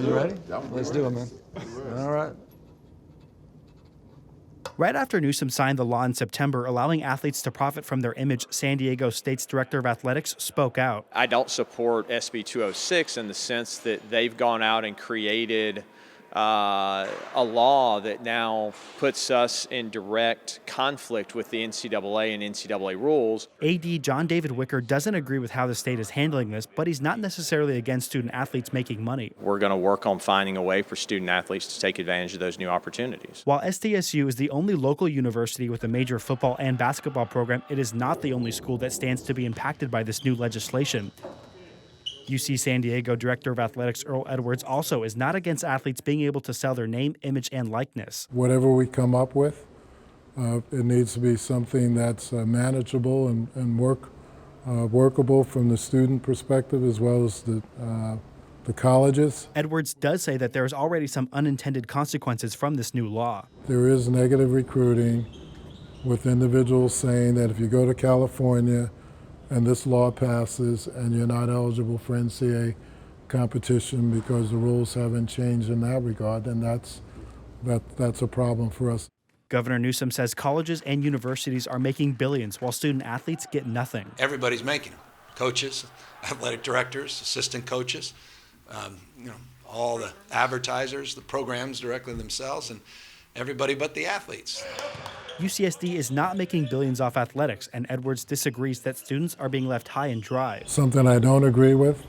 You ready? Let's do it, man. All right. Right after Newsom signed the law in September allowing athletes to profit from their image, San Diego State's director of athletics spoke out. I don't support SB 206 in the sense that they've gone out and created a law that now puts us in direct conflict with the NCAA and NCAA rules. AD John David Wicker doesn't agree with how the state is handling this, but he's not necessarily against student athletes making money. We're going to work on finding a way for student athletes to take advantage of those new opportunities. While SDSU is the only local university with a major football and basketball program, it is not the only school that stands to be impacted by this new legislation. UC San Diego Director of Athletics Earl Edwards also is not against athletes being able to sell their name, image, and likeness. Whatever we come up with, it needs to be something that's manageable and workable from the student perspective as well as the colleges. Edwards does say that there is already some unintended consequences from this new law. There is negative recruiting with individuals saying that if you go to California and this law passes and you're not eligible for NCAA competition because the rules haven't changed in that regard, then that's a problem for us. Governor Newsom says colleges and universities are making billions while student athletes get nothing. Everybody's making them. Coaches, athletic directors, assistant coaches, all the advertisers, the programs directly themselves, and everybody but the athletes. UCSD is not making billions off athletics, and Edwards disagrees that students are being left high and dry. Something I don't agree with,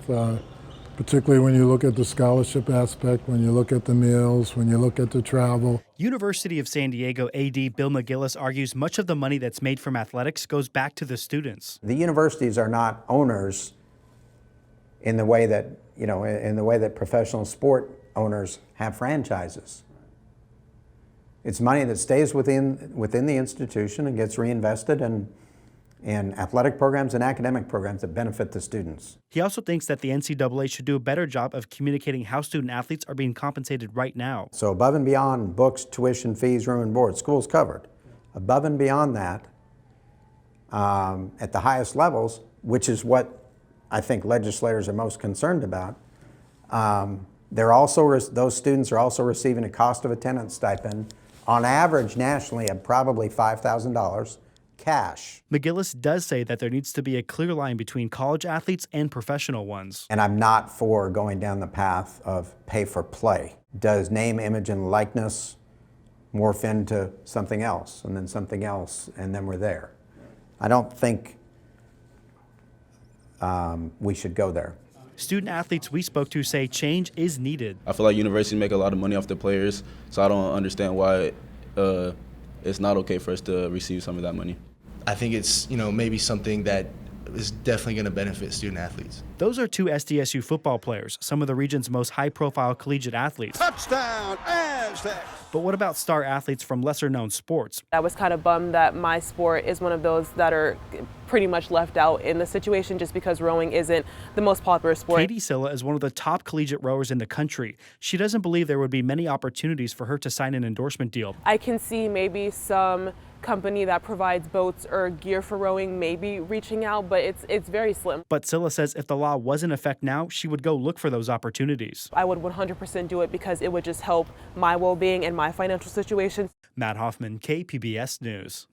particularly when you look at the scholarship aspect, when you look at the meals, when you look at the travel. University of San Diego AD Bill McGillis argues much of the money that's made from athletics goes back to the students. The universities are not owners in the way that, in the way that professional sport owners have franchises. It's money that stays within the institution and gets reinvested in athletic programs and academic programs that benefit the students. He also thinks that the NCAA should do a better job of communicating how student athletes are being compensated right now. So above and beyond books, tuition, fees, room and board, school's covered. Above and beyond that, at the highest levels, which is what I think legislators are most concerned about, those students are also receiving a cost of attendance stipend on average nationally of probably $5,000 cash. McGillis does say that there needs to be a clear line between college athletes and professional ones. And I'm not for going down the path of pay for play. Does name, image, and likeness morph into something else, and then something else, and then we're there? I don't think we should go there. Student athletes we spoke to say change is needed. I feel like universities make a lot of money off the players, so I don't understand why it's not okay for us to receive some of that money. I think it's, maybe something that is definitely going to benefit student athletes. Those are two SDSU football players, some of the region's most high-profile collegiate athletes. Touchdown, Aztecs! But what about star athletes from lesser-known sports? I was kind of bummed that my sport is one of those that are pretty much left out in the situation just because rowing isn't the most popular sport. Katie Silla is one of the top collegiate rowers in the country. She doesn't believe there would be many opportunities for her to sign an endorsement deal. I can see maybe some company that provides boats or gear for rowing maybe reaching out, but it's very slim. But Silla says if the law was in effect now, she would go look for those opportunities. I would 100% do it because it would just help my well-being and my financial situation. Matt Hoffman, KPBS News.